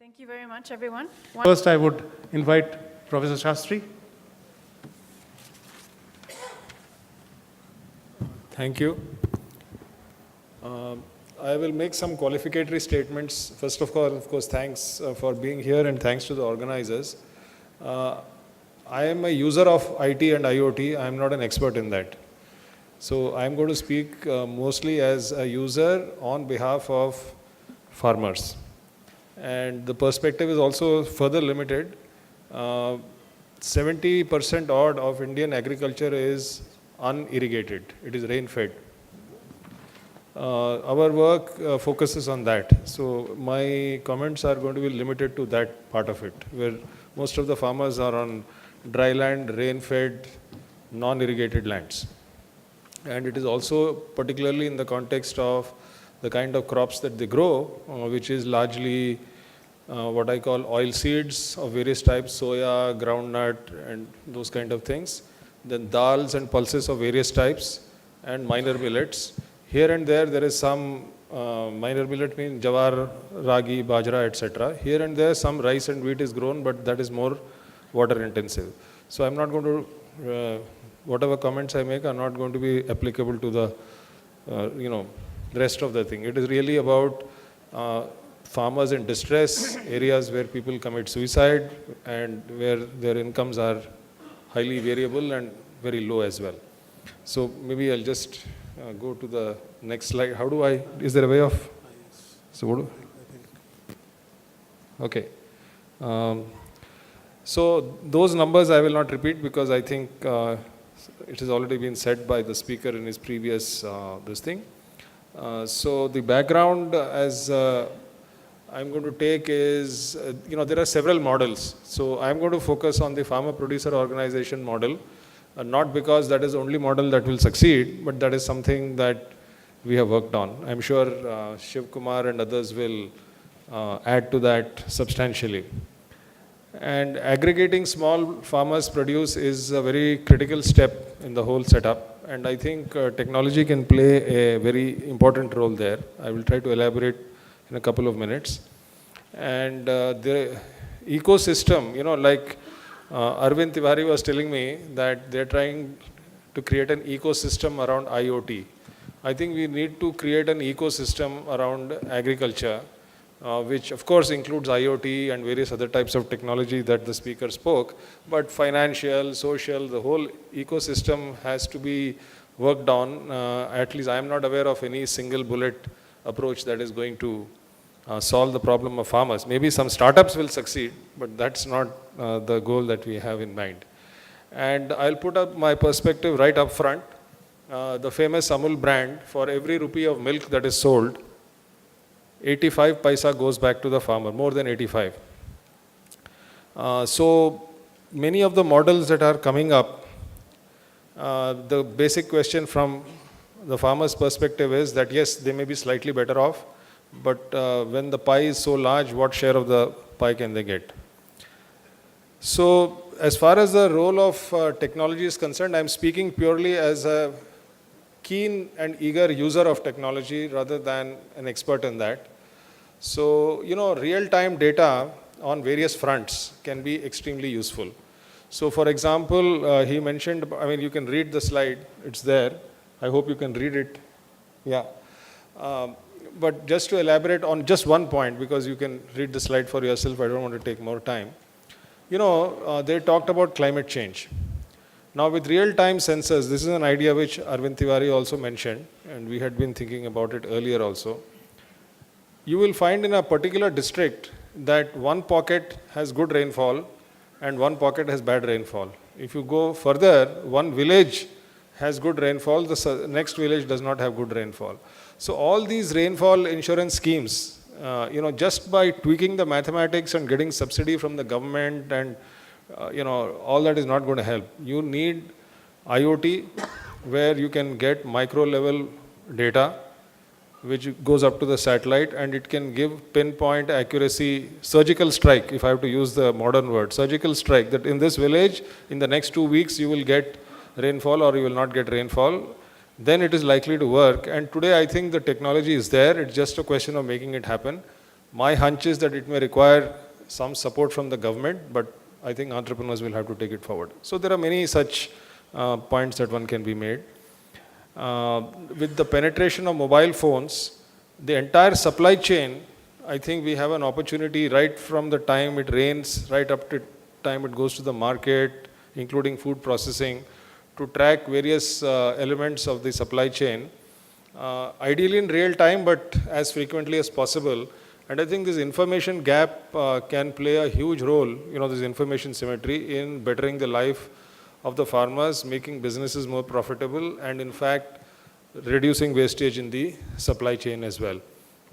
Thank you very much, everyone. First, I would invite Professor Sastry. Thank you. I will make some qualificatory statements. First of course, thanks for being here and thanks to the organizers. I am a user of IT and IoT. I am not an expert in that. So I am going to speak mostly as a user on behalf of farmers. And the perspective is also further limited. 70% odd of Indian agriculture is unirrigated. It is rain-fed. Our work focuses on that. So my comments are going to be limited to that part of it, where most of the farmers are on dry land, rain-fed, non-irrigated lands. And it is also particularly in the context of the kind of crops that they grow, which is largely what I call oil seeds of various types, soya, groundnut, and those kind of things. Then dals and pulses of various types, and minor millets. Here and there is some minor millet, means jawar, ragi, bajra, etc. Here and there some rice and wheat is grown, but that is more water intensive. So I'm not going to, whatever comments I make are not going to be applicable to the, rest of the thing. It is really about farmers in distress, areas where people commit suicide, and where their incomes are highly variable and very low as well. So maybe I'll just go to the next slide. How do I, is there a way of, so what do, okay. So those numbers I will not repeat because I think it has already been said by the speaker in his previous this thing. So the background as I'm going to take is, there are several models. So I'm going to focus on the farmer producer organization model, not because that is the only model that will succeed, but that is something that we have worked on. I'm sure Shiv Kumar and others will add to that substantially. And aggregating small farmers' produce is a very critical step in the whole setup. And I think technology can play a very important role there. I will try to elaborate in a couple of minutes. And the ecosystem, like Arvind Tiwari was telling me that they're trying to create an ecosystem around IoT. I think we need to create an ecosystem around agriculture, which of course includes IoT and various other types of technology that the speaker spoke, but financial, social, the whole ecosystem has to be worked on. At least I am not aware of any single bullet approach that is going to solve the problem of farmers. Maybe some startups will succeed, but that's not the goal that we have in mind. And I'll put up my perspective right up front. The famous Amul brand, for every rupee of milk that is sold, 85 paisa goes back to the farmer, more than 85. So many of the models that are coming up, the basic question from the farmer's perspective is that yes, they may be slightly better off, but when the pie is so large, what share of the pie can they get? So as far as the role of technology is concerned, I'm speaking purely as a keen and eager user of technology rather than an expert in that. So, real-time data on various fronts can be extremely useful. So for example, he mentioned, you can read the slide, it's there. I hope you can read it. Yeah. But just to elaborate on just one point, because you can read the slide for yourself, I don't want to take more time. They talked about climate change. Now with real-time sensors, this is an idea which Arvind Tiwari also mentioned, and we had been thinking about it earlier also. You will find in a particular district that one pocket has good rainfall and one pocket has bad rainfall. If you go further, one village has good rainfall, the next village does not have good rainfall. So all these rainfall insurance schemes, just by tweaking the mathematics and getting subsidy from the government and all that is not going to help. You need IoT where you can get micro level data which goes up to the satellite, and it can give pinpoint accuracy, surgical strike, if I have to use the modern word, surgical strike, that in this village, in the next 2 weeks, you will get rainfall or you will not get rainfall. Then it is likely to work. And today I think the technology is there. It's just a question of making it happen. My hunch is that it may require some support from the government, but I think entrepreneurs will have to take it forward. So there are many such points that one can be made. With the penetration of mobile phones, the entire supply chain, I think we have an opportunity right from the time it rains, right up to time it goes to the market, including food processing, to track various elements of the supply chain, ideally in real time, but as frequently as possible. And I think this information gap can play a huge role, this information symmetry in bettering the life of the farmers, making businesses more profitable, and in fact, reducing wastage in the supply chain as well.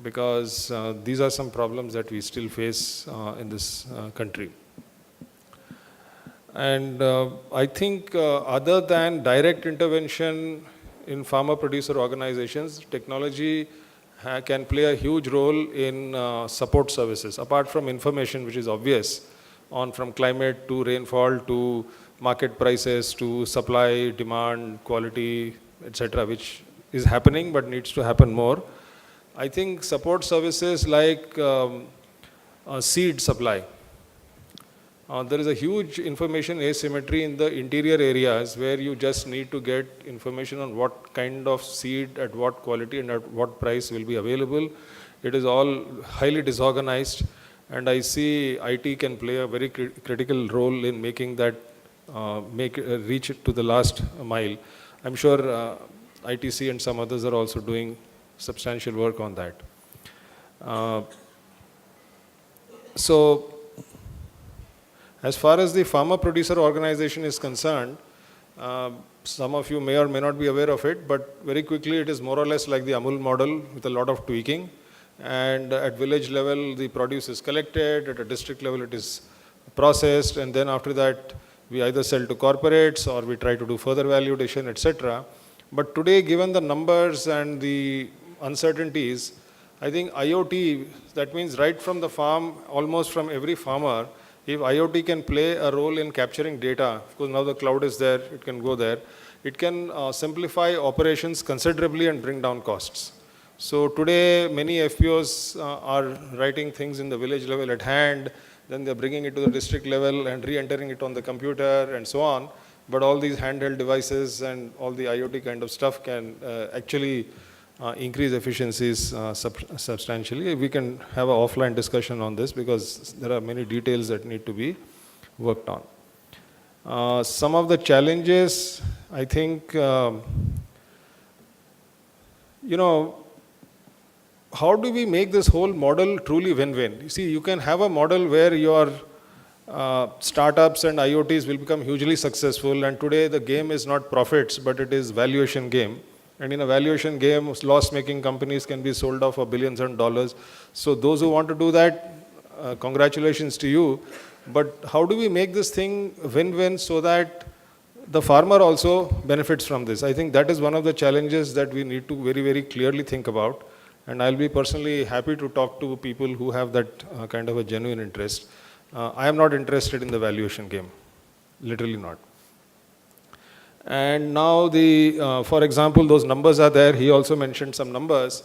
Because these are some problems that we still face in this country. And I think other than direct intervention in farmer-producer organizations, technology can play a huge role in support services, apart from information, which is obvious, on from climate to rainfall to market prices to supply, demand, quality, etc., which is happening but needs to happen more. I think support services like seed supply. There is a huge information asymmetry in the interior areas where you just need to get information on what kind of seed, at what quality and at what price will be available. It is all highly disorganized, and I see IT can play a very critical role in making that reach it to the last mile. I'm sure ITC and some others are also doing substantial work on that. So, as far as the farmer-producer organization is concerned, some of you may or may not be aware of it, but very quickly it is more or less like the Amul model with a lot of tweaking. And at village level, the produce is collected, at a district level it is processed, and then after that, we either sell to corporates or we try to do further value addition, etc. But today, given the numbers and the uncertainties, I think IoT, that means right from the farm, almost from every farmer, if IoT can play a role in capturing data, of course now the cloud is there, it can go there, it can simplify operations considerably and bring down costs. So today many FPOs are writing things in the village level at hand, then they're bringing it to the district level and re-entering it on the computer and so on. But all these handheld devices and all the IoT kind of stuff can actually increase efficiencies substantially. We can have an offline discussion on this because there are many details that need to be worked on. Some of the challenges, I think, how do we make this whole model truly win-win? You see, you can have a model where your startups and IoTs will become hugely successful, and today the game is not profits, but it is valuation game. And in a valuation game, loss-making companies can be sold off for billions of dollars. So those who want to do that, congratulations to you. But how do we make this thing win-win so that the farmer also benefits from this? I think that is one of the challenges that we need to very, very clearly think about. And I'll be personally happy to talk to people who have that kind of a genuine interest. I am not interested in the valuation game, literally not. And now for example, those numbers are there. He also mentioned some numbers.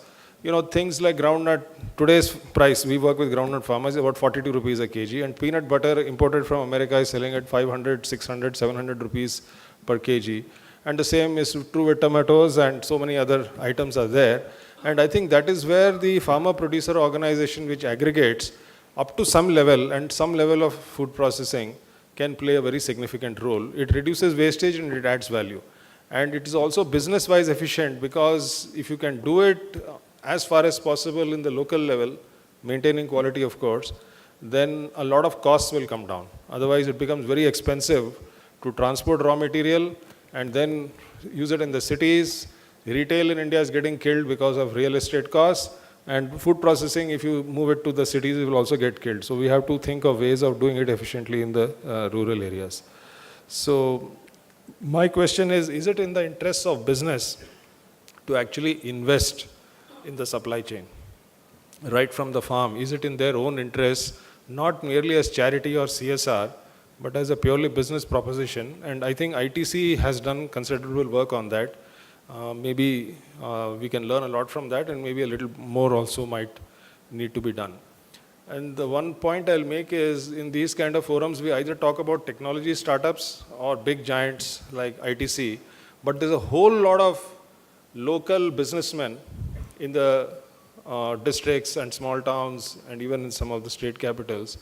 Things like groundnut, today's price, we work with groundnut farmers, about 42 rupees a kg, and peanut butter imported from America is selling at 500, 600, 700 rupees per kg. And the same is true with tomatoes, and so many other items are there. And I think that is where the farmer-producer organization, which aggregates up to some level and some level of food processing, can play a very significant role. It reduces wastage and it adds value. And it is also business-wise efficient, because if you can do it as far as possible in the local level, maintaining quality of course, then a lot of costs will come down. Otherwise it becomes very expensive to transport raw material and then use it in the cities. Retail in India is getting killed because of real estate costs. And food processing, if you move it to the cities, it will also get killed. So we have to think of ways of doing it efficiently in the rural areas. So my question is it in the interests of business to actually invest in the supply chain, right from the farm? Is it in their own interest, not merely as charity or CSR, but as a purely business proposition? And I think ITC has done considerable work on that. Maybe we can learn a lot from that, and maybe a little more also might need to be done. And the one point I'll make is in these kind of forums, we either talk about technology startups or big giants like ITC, but there's a whole lot of local businessmen in the districts and small towns and even in some of the state capitals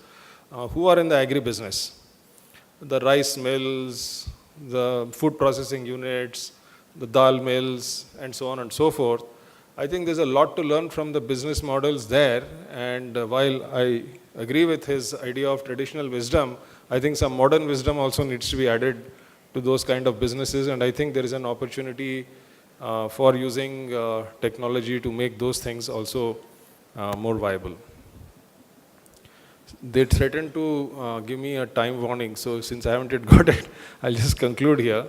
who are in the agribusiness. The rice mills, the food processing units, the dal mills, and so on and so forth. I think there's a lot to learn from the business models there, and while I agree with his idea of traditional wisdom, I think some modern wisdom also needs to be added to those kind of businesses, and I think there is an opportunity for using technology to make those things also more viable. They threatened to give me a time warning, so since I haven't yet got it, I'll just conclude here.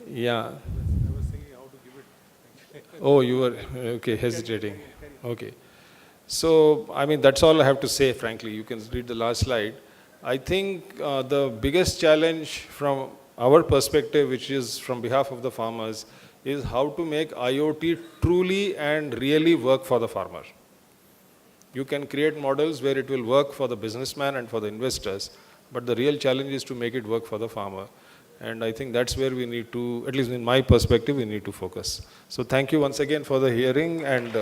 Yeah. Oh, you were, okay, hesitating. Okay. So, I mean, that's all I have to say, frankly. You can read the last slide. I think the biggest challenge from our perspective, which is from behalf of the farmers, is how to make IoT truly and really work for the farmer. You can create models where it will work for the businessman and for the investors, but the real challenge is to make it work for the farmer. And I think that's where we need to, at least in my perspective, we need to focus. So thank you once again for the hearing, and